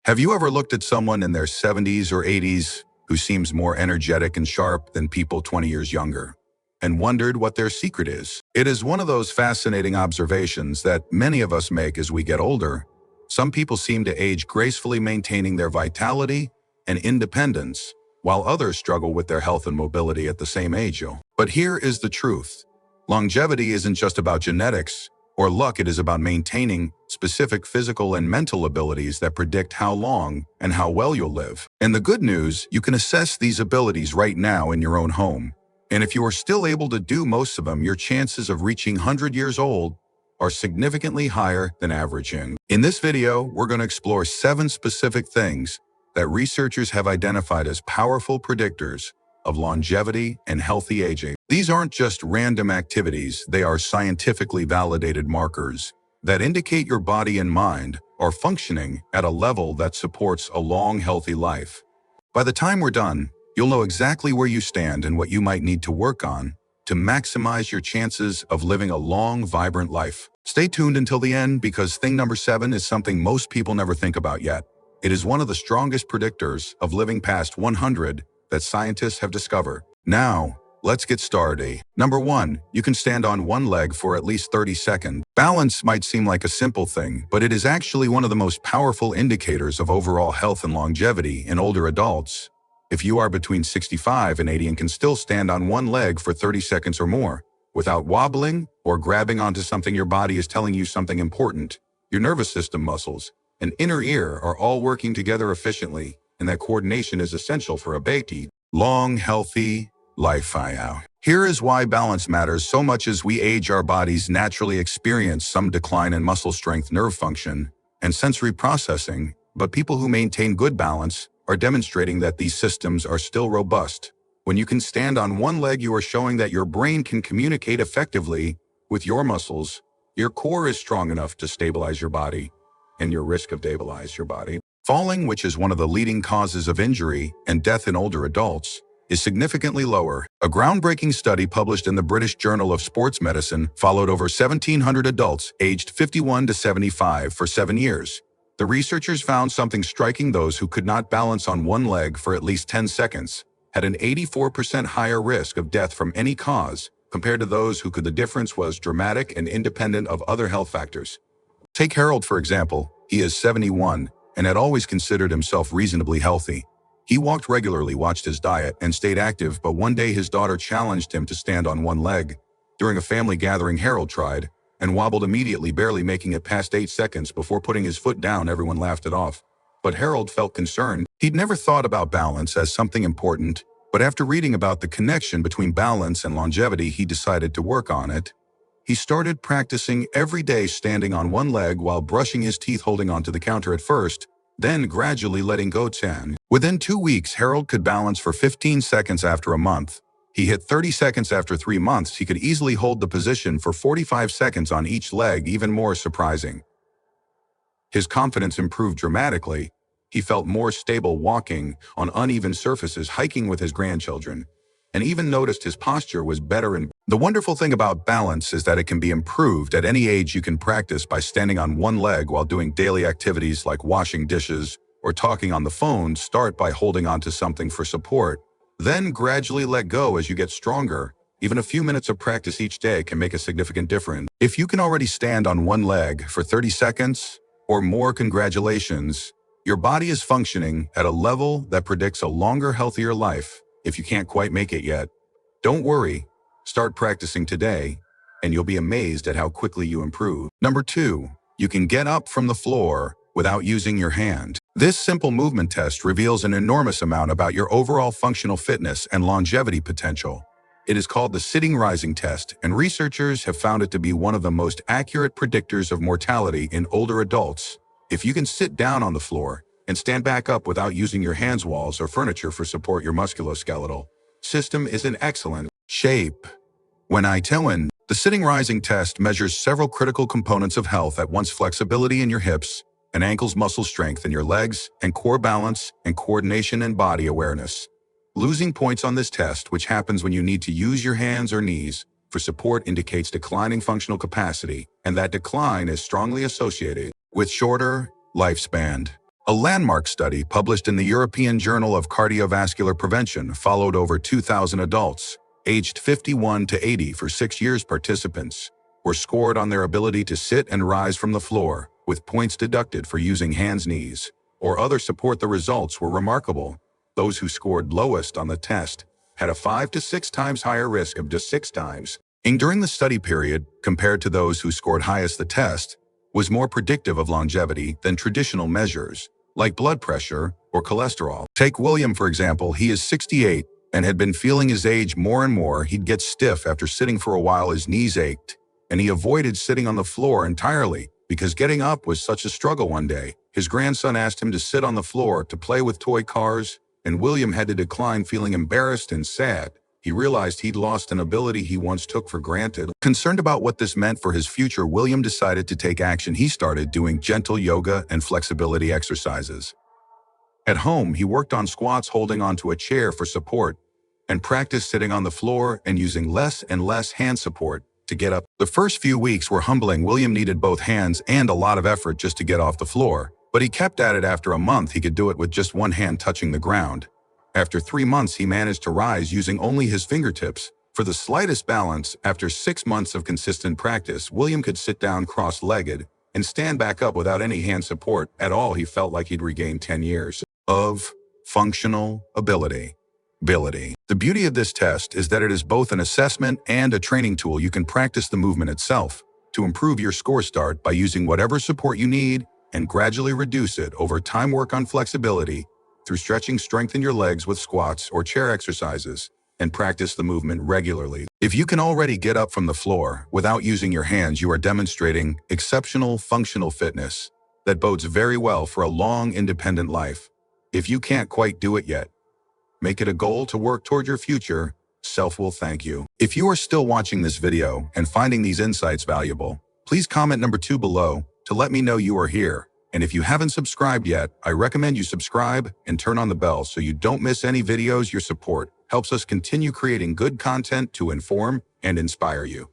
Have you ever looked at someone in their 70s or 80s who seems more energetic and sharp than people 20 years younger, and wondered what their secret is? It is one of those fascinating observations that many of us make as we get older. Some people seem to age gracefully, maintaining their vitality and independence, while others struggle with their health and mobility at the same age. But here is the truth. Longevity isn't just about genetics or luck. It is about maintaining specific physical and mental abilities that predict how long and how well you'll live. And the good news, you can assess these abilities right now in your own home. And if you are still able to do most of them, your chances of reaching 100 years old are significantly higher than average. In this video, we're going to explore 7 specific things that researchers have identified as powerful predictors of longevity and healthy aging. These aren't just random activities, they are scientifically validated markers that indicate your body and mind are functioning at a level that supports a long, healthy life. By the time we're done, you'll know exactly where you stand and what you might need to work on to maximize your chances of living a long, vibrant life. Stay tuned until the end, because thing number 7 is something most people never think about yet. It is one of the strongest predictors of living past 100 that scientists have discovered. Now, let's get started. Number 1, you can stand on one leg for at least 30 seconds. Balance might seem like a simple thing, but it is actually one of the most powerful indicators of overall health and longevity in older adults. If you are between 65 and 80 and can still stand on one leg for 30 seconds or more, without wobbling or grabbing onto something, your body is telling you something important. Your nervous system, muscles, and inner ear are all working together efficiently, and that coordination is essential for a long, healthy life. Here is why balance matters so much. As we age, our bodies naturally experience some decline in muscle strength, nerve function, and sensory processing, but people who maintain good balance are demonstrating that these systems are still robust. When you can stand on one leg, you are showing that your brain can communicate effectively with your muscles, your core is strong enough to stabilize your body, and your risk of stabilize your body. Falling, which is one of the leading causes of injury and death in older adults, is significantly lower. A groundbreaking study published in the British Journal of Sports Medicine followed over 1,700 adults aged 51 to 75 for 7 years. The researchers found something striking. Those who could not balance on one leg for at least 10 seconds had an 84% higher risk of death from any cause compared to those who could. The difference was dramatic and independent of other health factors. Take Harold, for example. He is 71 and had always considered himself reasonably healthy. He walked regularly, watched his diet, and stayed active, but one day his daughter challenged him to stand on one leg. During a family gathering, Harold tried and wobbled immediately, barely making it past 8 seconds before putting his foot down. Everyone laughed it off, but Harold felt concerned. He'd never thought about balance as something important, but after reading about the connection between balance and longevity, he decided to work on it. He started practicing every day, standing on one leg while brushing his teeth, holding onto the counter at first, then gradually letting go. Within 2 weeks, Harold could balance for 15 seconds. After a month, he hit 30 seconds. After 3 months, he could easily hold the position for 45 seconds on each leg. Even more surprising, his confidence improved dramatically. He felt more stable walking on uneven surfaces, hiking with his grandchildren, and even noticed his posture was better. And the wonderful thing about balance is that it can be improved at any age. You can practice by standing on one leg while doing daily activities like washing dishes or talking on the phone. Start by holding onto something for support, then gradually let go as you get stronger. Even a few minutes of practice each day can make a significant difference. If you can already stand on one leg for 30 seconds or more, congratulations. Your body is functioning at a level that predicts a longer, healthier life. If you can't quite make it yet, don't worry. Start practicing today, and you'll be amazed at how quickly you improve. Number 2, you can get up from the floor without using your hand. This simple movement test reveals an enormous amount about your overall functional fitness and longevity potential. It is called the sitting rising test, and researchers have found it to be one of the most accurate predictors of mortality in older adults. If you can sit down on the floor and stand back up without using your hands, walls, or furniture for support, your musculoskeletal system is in excellent shape. The sitting rising test measures several critical components of health at once: flexibility in your hips and ankles, muscle strength in your legs, and core balance and coordination and body awareness. Losing points on this test, which happens when you need to use your hands or knees for support, indicates declining functional capacity, and that decline is strongly associated with shorter lifespan. A landmark study published in the European Journal of Cardiovascular Prevention followed over 2,000 adults, aged 51 to 80 for 6 years. Participants were scored on their ability to sit and rise from the floor, with points deducted for using hands, knees, or other support. The results were remarkable. Those who scored lowest on the test had a 5 to 6 times higher risk of just 6 times. And during the study period, compared to those who scored highest, the test was more predictive of longevity than traditional measures, like blood pressure or cholesterol. Take William, for example. He is 68 and had been feeling his age more and more. He'd get stiff after sitting for a while, his knees ached, and he avoided sitting on the floor entirely because getting up was such a struggle. One day, his grandson asked him to sit on the floor to play with toy cars, and William had to decline, feeling embarrassed and sad. He realized he'd lost an ability he once took for granted. Concerned about what this meant for his future, William decided to take action. He started doing gentle yoga and flexibility exercises. At home, he worked on squats, holding onto a chair for support, and practiced sitting on the floor and using less and less hand support to get up. The first few weeks were humbling. William needed both hands and a lot of effort just to get off the floor, but he kept at it. After a month, he could do it with just one hand touching the ground. After 3 months, he managed to rise using only his fingertips for the slightest balance. After 6 months of consistent practice, William could sit down cross-legged and stand back up without any hand support at all. He felt like he'd regained 10 years of functional ability. The beauty of this test is that it is both an assessment and a training tool. You can practice the movement itself to improve your score. Start by using whatever support you need and gradually reduce it over time. Work on flexibility through stretching, strengthen your legs with squats or chair exercises, and practice the movement regularly. If you can already get up from the floor without using your hands, you are demonstrating exceptional functional fitness that bodes very well for a long, independent life. If you can't quite do it yet, make it a goal to work toward your future. Self will thank you. If you are still watching this video and finding these insights valuable, please comment number 2 below to let me know you are here. And if you haven't subscribed yet, I recommend you subscribe and turn on the bell so you don't miss any videos. Your support helps us continue creating good content to inform and inspire you.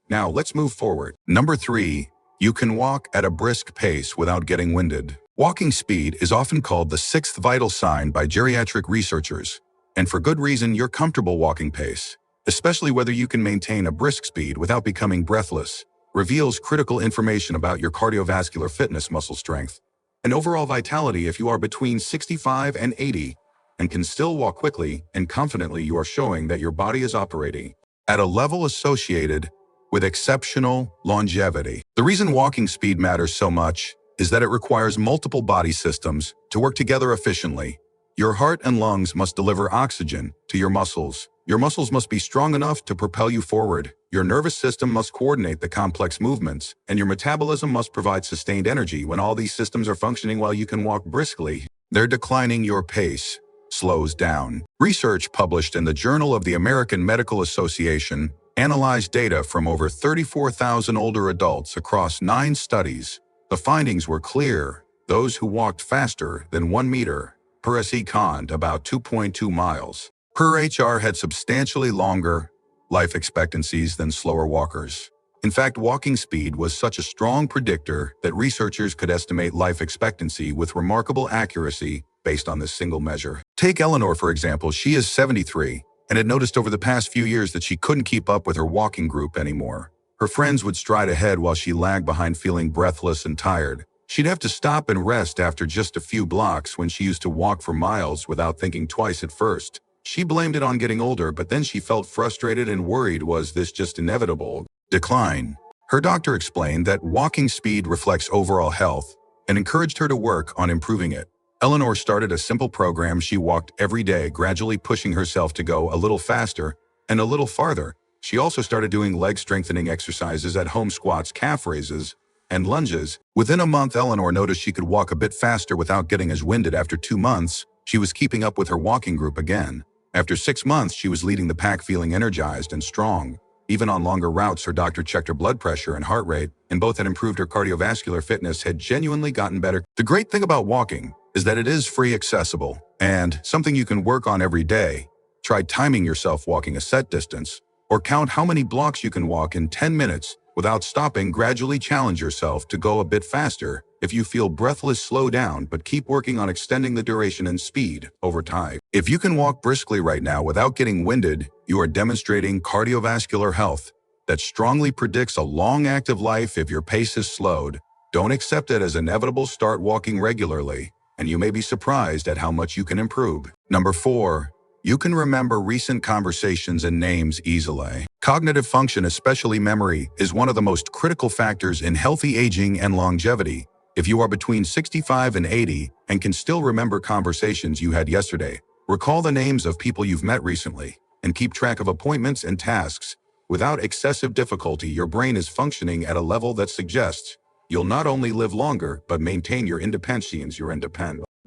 Now let's move forward. Number 3, you can walk at a brisk pace without getting winded. Walking speed is often called the 6th vital sign by geriatric researchers, and for good reason. Your comfortable walking pace, especially whether you can maintain a brisk speed without becoming breathless, reveals critical information about your cardiovascular fitness, muscle strength, and overall vitality. If you are between 65 and 80 and can still walk quickly and confidently, you are showing that your body is operating at a level associated with exceptional longevity. The reason walking speed matters so much is that it requires multiple body systems to work together efficiently. Your heart and lungs must deliver oxygen to your muscles. Your muscles must be strong enough to propel you forward. Your nervous system must coordinate the complex movements, and your metabolism must provide sustained energy. When all these systems are functioning well, you can walk briskly. They're declining, your pace slows down. Research published in the Journal of the American Medical Association analyzed data from over 34,000 older adults across 9 studies. The findings were clear. Those who walked faster than 1 meter per second, about 2.2 miles per HR, had substantially longer life expectancies than slower walkers. In fact, walking speed was such a strong predictor that researchers could estimate life expectancy with remarkable accuracy based on this single measure. Take Eleanor, for example. She is 73 and had noticed over the past few years that she couldn't keep up with her walking group anymore. Her friends would stride ahead while she lagged behind, feeling breathless and tired. She'd have to stop and rest after just a few blocks when she used to walk for miles without thinking twice. At first, she blamed it on getting older, but then she felt frustrated and worried. Was this just inevitable decline? Her doctor explained that walking speed reflects overall health and encouraged her to work on improving it. Eleanor started a simple program. She walked every day, gradually pushing herself to go a little faster and a little farther. She also started doing leg strengthening exercises at home: squats, calf raises, and lunges. Within a month, Eleanor noticed she could walk a bit faster without getting as winded. After 2 months, she was keeping up with her walking group again. After 6 months, she was leading the pack, feeling energized and strong. Even on longer routes, her doctor checked her blood pressure and heart rate, and both had improved. Her cardiovascular fitness had genuinely gotten better. The great thing about walking is that it is free, accessible, and something you can work on every day. Try timing yourself walking a set distance, or count how many blocks you can walk in 10 minutes without stopping. Gradually challenge yourself to go a bit faster. If you feel breathless, slow down, but keep working on extending the duration and speed over time. If you can walk briskly right now without getting winded, you are demonstrating cardiovascular health that strongly predicts a long, active life. If your pace is slowed, don't accept it as inevitable. Start walking regularly, and you may be surprised at how much you can improve. Number 4. You can remember recent conversations and names easily. Cognitive function, especially memory, is one of the most critical factors in healthy aging and longevity. If you are between 65 and 80 and can still remember conversations you had yesterday, recall the names of people you've met recently, and keep track of appointments and tasks without excessive difficulty, your brain is functioning at a level that suggests you'll not only live longer, but maintain your independence,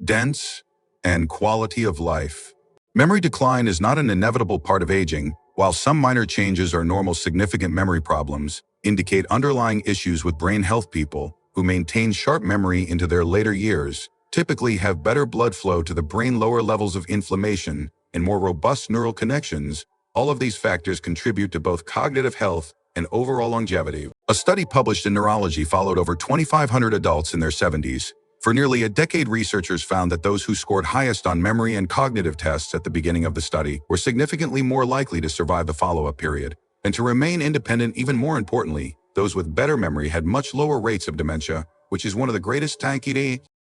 dense and quality of life. Memory decline is not an inevitable part of aging. While some minor changes are normal, significant memory problems indicate underlying issues with brain health. People who maintain sharp memory into their later years typically have better blood flow to the brain, lower levels of inflammation, and more robust neural connections. All of these factors contribute to both cognitive health and overall longevity. A study published in Neurology followed over 2,500 adults in their 70s. For nearly a decade, researchers found that those who scored highest on memory and cognitive tests at the beginning of the study were significantly more likely to survive the follow-up period and to remain independent. Even more importantly, those with better memory had much lower rates of dementia, which is one of the greatest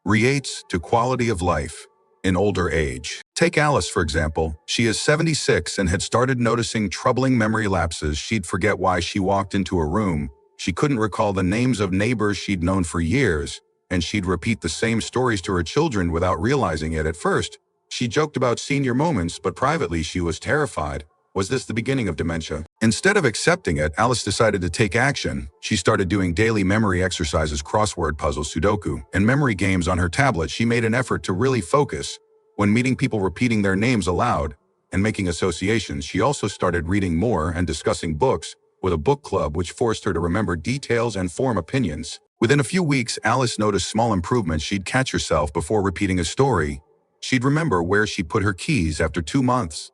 rates to quality of life in older age. Take Alice, for example. She is 76 and had started noticing troubling memory lapses. She'd forget why she walked into a room. She couldn't recall the names of neighbors she'd known for years, and she'd repeat the same stories to her children without realizing it. At first, she joked about senior moments, but privately she was terrified. Was this the beginning of dementia? Instead of accepting it, Alice decided to take action. She started doing daily memory exercises, crossword puzzles, Sudoku, and memory games on her tablet. She made an effort to really focus when meeting people, repeating their names aloud and making associations. She also started reading more and discussing books with a book club, which forced her to remember details and form opinions. Within a few weeks, Alice noticed small improvements. She'd catch herself before repeating a story. She'd remember where she put her keys after 2 months.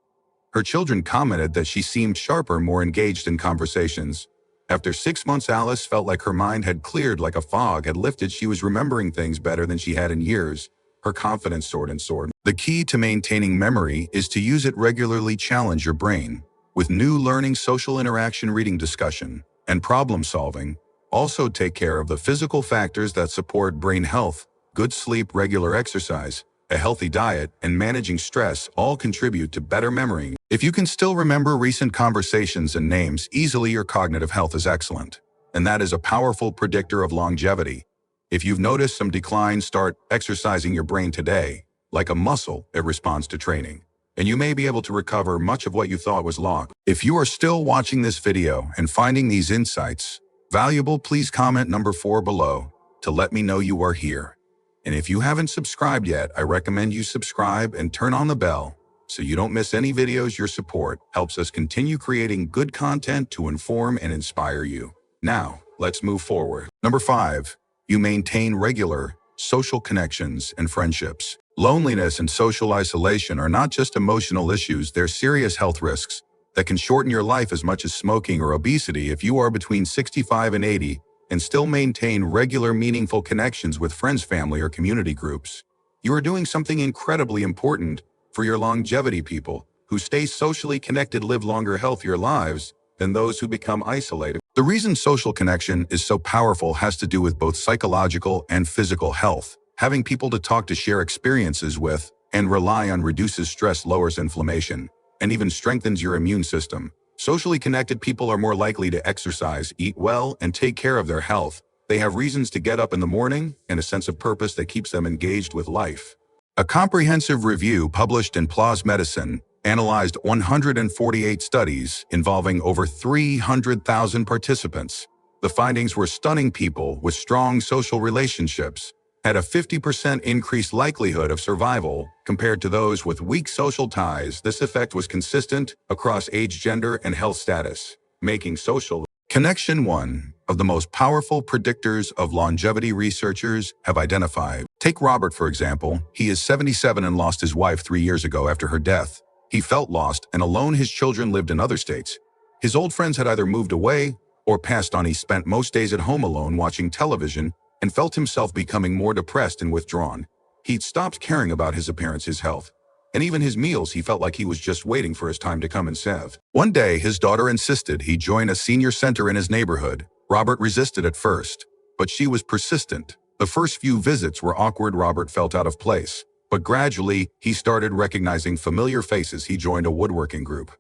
Her children commented that she seemed sharper, more engaged in conversations. After 6 months, Alice felt like her mind had cleared, like a fog had lifted. She was remembering things better than she had in years. Her confidence soared. The key to maintaining memory is to use it regularly. Challenge your brain with new learning, social interaction, reading, discussion, and problem solving. Also take care of the physical factors that support brain health. Good sleep, regular exercise, a healthy diet, and managing stress all contribute to better memory. If you can still remember recent conversations and names easily, your cognitive health is excellent, and that is a powerful predictor of longevity. If you've noticed some decline, start exercising your brain today. Like a muscle, it responds to training, and you may be able to recover much of what you thought was lost. If you are still watching this video and finding these insights valuable, please comment number 4 below to let me know you are here. And if you haven't subscribed yet, I recommend you subscribe and turn on the bell so you don't miss any videos. Your support helps us continue creating good content to inform and inspire you. Now, let's move forward. Number 5, you maintain regular social connections and friendships. Loneliness and social isolation are not just emotional issues, they're serious health risks that can shorten your life as much as smoking or obesity. If you are between 65 and 80 and still maintain regular, meaningful connections with friends, family, or community groups, you are doing something incredibly important for your longevity. People who stay socially connected live longer, healthier lives than those who become isolated. The reason social connection is so powerful has to do with both psychological and physical health. Having people to talk to, share experiences with, and rely on reduces stress, lowers inflammation, and even strengthens your immune system. Socially connected people are more likely to exercise, eat well, and take care of their health. They have reasons to get up in the morning and a sense of purpose that keeps them engaged with life. A comprehensive review published in PLOS Medicine analyzed 148 studies involving over 300,000 participants. The findings were stunning. People with strong social relationships had a 50% increased likelihood of survival compared to those with weak social ties. This effect was consistent across age, gender, and health status, making social connection one of the most powerful predictors of longevity researchers have identified. Take Robert, for example. He is 77 and lost his wife 3 years ago after her death. He felt lost and alone. His children lived in other states. His old friends had either moved away or passed on. He spent most days at home alone, watching television and felt himself becoming more depressed and withdrawn. He'd stopped caring about his appearance, his health, and even his meals. He felt like he was just waiting for his time to come and serve. One day, his daughter insisted he join a senior center in his neighborhood. Robert resisted at first, but she was persistent. The first few visits were awkward. Robert felt out of place, but gradually, he started recognizing familiar faces. He joined a woodworking group,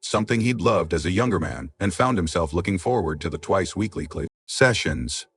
something he'd loved as a younger man, and found himself looking forward to the twice-weekly sessions.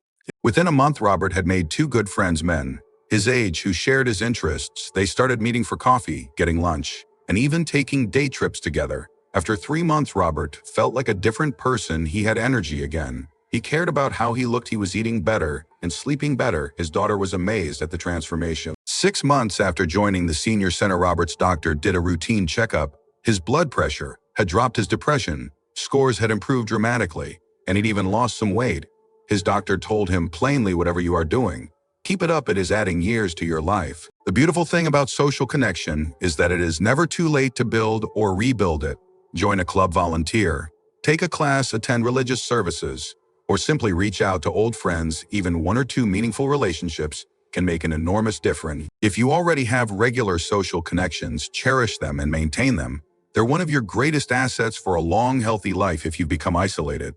Within a month, Robert had made two good friends, men his age, who shared his interests. They started meeting for coffee, getting lunch, and even taking day trips together. After 3 months, Robert felt like a different person. He had energy again. He cared about how he looked. He was eating better and sleeping better. His daughter was amazed at the transformation. 6 months after joining the senior center, Robert's doctor did a routine checkup. His blood pressure had dropped, his depression scores had improved dramatically, and he'd even lost some weight. His doctor told him plainly, whatever you are doing, keep it up. It is adding years to your life. The beautiful thing about social connection is that it is never too late to build or rebuild it. Join a club, volunteer, take a class, attend religious services, or simply reach out to old friends. Even 1 or 2 meaningful relationships can make an enormous difference. If you already have regular social connections, cherish them and maintain them. They're one of your greatest assets for a long, healthy life. If you've become isolated,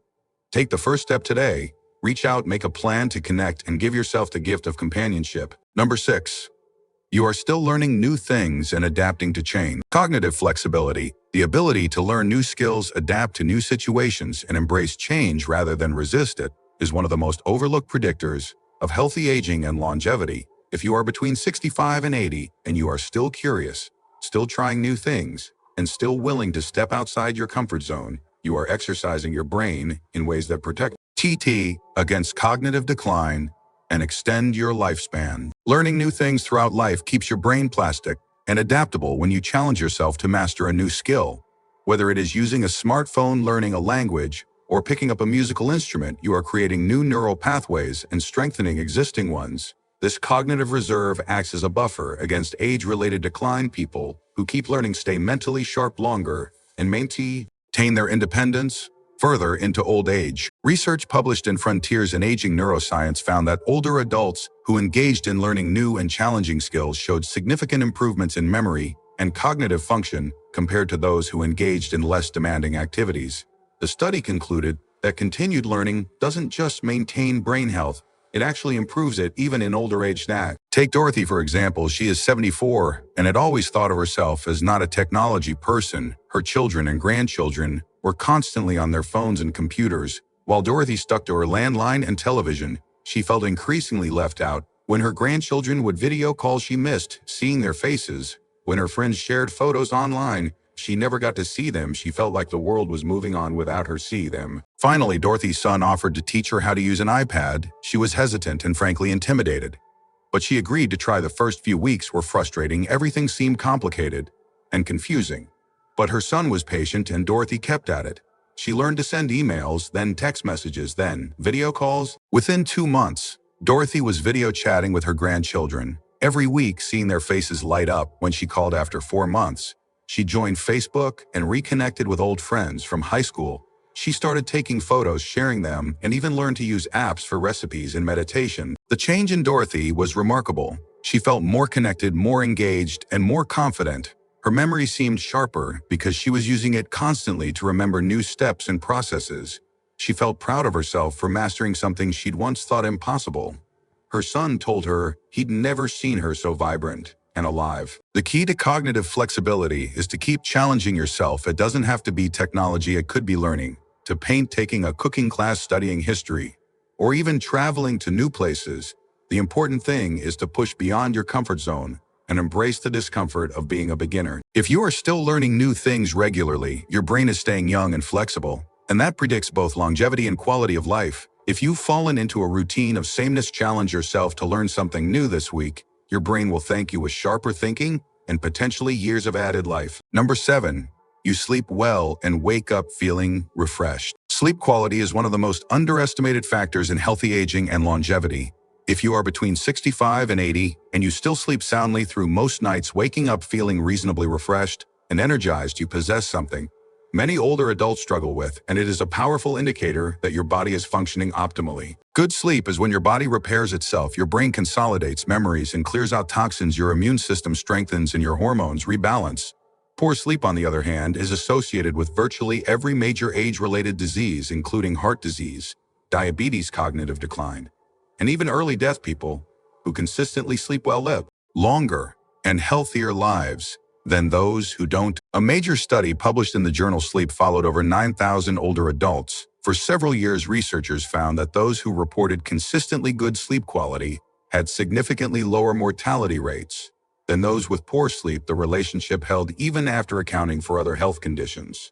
take the first step today. Reach out, make a plan to connect, and give yourself the gift of companionship. Number 6. You are still learning new things and adapting to change. Cognitive flexibility, the ability to learn new skills, adapt to new situations, and embrace change rather than resist it, is one of the most overlooked predictors of healthy aging and longevity. If you are between 65 and 80 and you are still curious, still trying new things, and still willing to step outside your comfort zone, you are exercising your brain in ways that protect against cognitive decline and extend your lifespan. Learning new things throughout life keeps your brain plastic and adaptable. When you challenge yourself to master a new skill, whether it is using a smartphone, learning a language, or picking up a musical instrument, you are creating new neural pathways and strengthening existing ones. This cognitive reserve acts as a buffer against age-related decline. People who keep learning stay mentally sharp longer and maintain their independence further into old age. Research published in Frontiers in Aging Neuroscience found that older adults who engaged in learning new and challenging skills showed significant improvements in memory and cognitive function compared to those who engaged in less demanding activities. The study concluded that continued learning doesn't just maintain brain health, it actually improves it even in older age. Take Dorothy, for example. She is 74 and had always thought of herself as not a technology person. Her children and grandchildren were constantly on their phones and computers. While Dorothy stuck to her landline and television, she felt increasingly left out. When her grandchildren would video call, she missed seeing their faces. When her friends shared photos online, she never got to see them. She felt like the world was moving on without her see them. Finally, Dorothy's son offered to teach her how to use an iPad. She was hesitant and frankly intimidated, but she agreed to try. The first few weeks were frustrating. Everything seemed complicated and confusing. But her son was patient and Dorothy kept at it. She learned to send emails, then text messages, then video calls. Within 2 months, Dorothy was video chatting with her grandchildren every week, seeing their faces light up. When she called after 4 months, she joined Facebook and reconnected with old friends from high school. She started taking photos, sharing them, and even learned to use apps for recipes and meditation. The change in Dorothy was remarkable. She felt more connected, more engaged, and more confident. Her memory seemed sharper because she was using it constantly to remember new steps and processes. She felt proud of herself for mastering something she'd once thought impossible. Her son told her he'd never seen her so vibrant and alive. The key to cognitive flexibility is to keep challenging yourself. It doesn't have to be technology. It could be learning to paint, taking a cooking class, studying history, or even traveling to new places. The important thing is to push beyond your comfort zone and embrace the discomfort of being a beginner. If you are still learning new things regularly, your brain is staying young and flexible, and that predicts both longevity and quality of life. If you've fallen into a routine of sameness, challenge yourself to learn something new this week. Your brain will thank you with sharper thinking and potentially years of added life. Number 7, you sleep well and wake up feeling refreshed. Sleep quality is one of the most underestimated factors in healthy aging and longevity. If you are between 65 and 80 and you still sleep soundly through most nights, waking up feeling reasonably refreshed and energized, you possess something many older adults struggle with, and it is a powerful indicator that your body is functioning optimally. Good sleep is when your body repairs itself, your brain consolidates memories and clears out toxins, your immune system strengthens, and your hormones rebalance. Poor sleep, on the other hand, is associated with virtually every major age-related disease, including heart disease, diabetes, cognitive decline, and even early death. People who consistently sleep well live longer and healthier lives than those who don't. A major study published in the journal Sleep followed over 9,000 older adults. For several years, researchers found that those who reported consistently good sleep quality had significantly lower mortality rates than those with poor sleep. The relationship held even after accounting for other health conditions.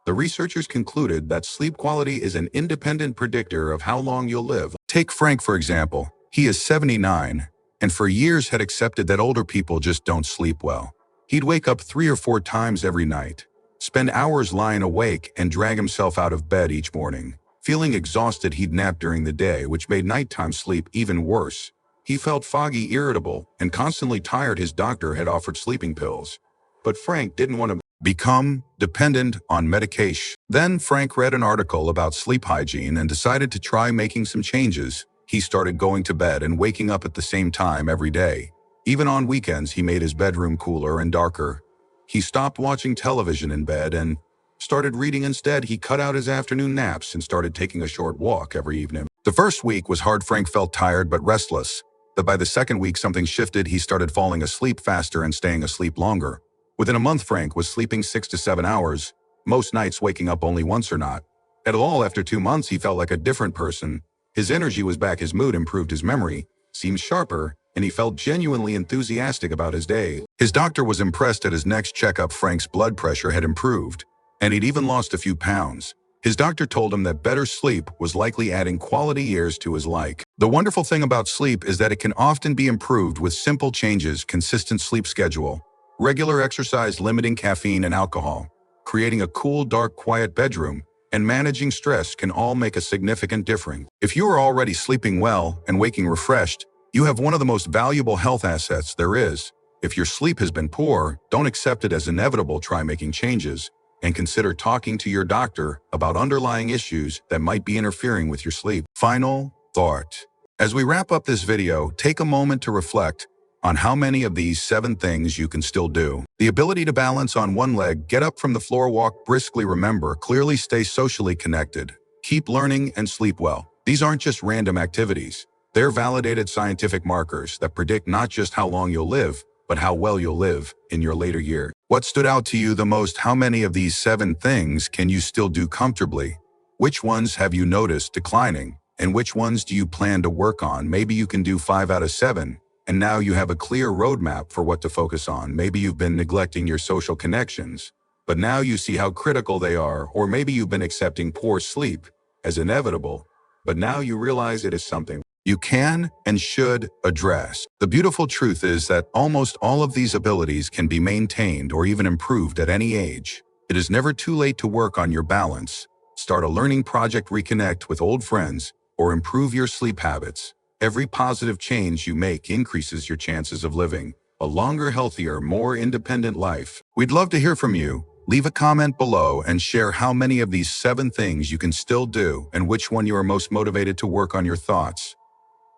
The researchers concluded that sleep quality is an independent predictor of how long you'll live. Take Frank, for example. He is 79, and for years had accepted that older people just don't sleep well. He'd wake up 3 or 4 times every night, spend hours lying awake, and drag himself out of bed each morning. Feeling exhausted, he'd nap during the day, which made nighttime sleep even worse. He felt foggy, irritable, and constantly tired. His doctor had offered sleeping pills, but Frank didn't want to become dependent on medication. Then Frank read an article about sleep hygiene and decided to try making some changes. He started going to bed and waking up at the same time every day. Even on weekends, he made his bedroom cooler and darker. He stopped watching television in bed and started reading instead. He cut out his afternoon naps and started taking a short walk every evening. The first week was hard. Frank felt tired but restless. But by the second week, something shifted. He started falling asleep faster and staying asleep longer. Within a month, Frank was sleeping 6 to 7 hours, most nights waking up only once or not at all. After 2 months, he felt like a different person. His energy was back, his mood improved, his memory seemed sharper, and he felt genuinely enthusiastic about his day. His doctor was impressed. At his next checkup, Frank's blood pressure had improved, and he'd even lost a few pounds. His doctor told him that better sleep was likely adding quality years to his life. The wonderful thing about sleep is that it can often be improved with simple changes: consistent sleep schedule, regular exercise, limiting caffeine and alcohol, creating a cool, dark, quiet bedroom, and managing stress can all make a significant difference. If you are already sleeping well and waking refreshed, you have one of the most valuable health assets there is. If your sleep has been poor, don't accept it as inevitable. Try making changes and consider talking to your doctor about underlying issues that might be interfering with your sleep. Final thought. As we wrap up this video, take a moment to reflect on how many of these 7 things you can still do. The ability to balance on one leg, get up from the floor, walk briskly, remember, clearly, stay socially connected, keep learning, and sleep well. These aren't just random activities. They're validated scientific markers that predict not just how long you'll live, but how well you'll live in your later years. What stood out to you the most? How many of these 7 things can you still do comfortably? Which ones have you noticed declining? And which ones do you plan to work on? Maybe you can do 5 out of 7, and now you have a clear roadmap for what to focus on. Maybe you've been neglecting your social connections, but now you see how critical they are. Or maybe you've been accepting poor sleep as inevitable, but now you realize it is something you can and should address. The beautiful truth is that almost all of these abilities can be maintained or even improved at any age. It is never too late to work on your balance, start a learning project, reconnect with old friends, or improve your sleep habits. Every positive change you make increases your chances of living a longer, healthier, more independent life. We'd love to hear from you. Leave a comment below and share how many of these 7 things you can still do and which one you are most motivated to work on. Your thoughts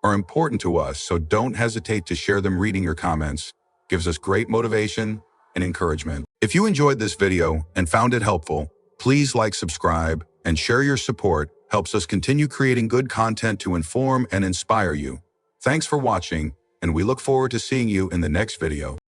are important to us, so don't hesitate to share them. Reading your comments gives us great motivation and encouragement. If you enjoyed this video and found it helpful, please like, subscribe, and share. Your support helps us continue creating good content to inform and inspire you. Thanks for watching, and we look forward to seeing you in the next video.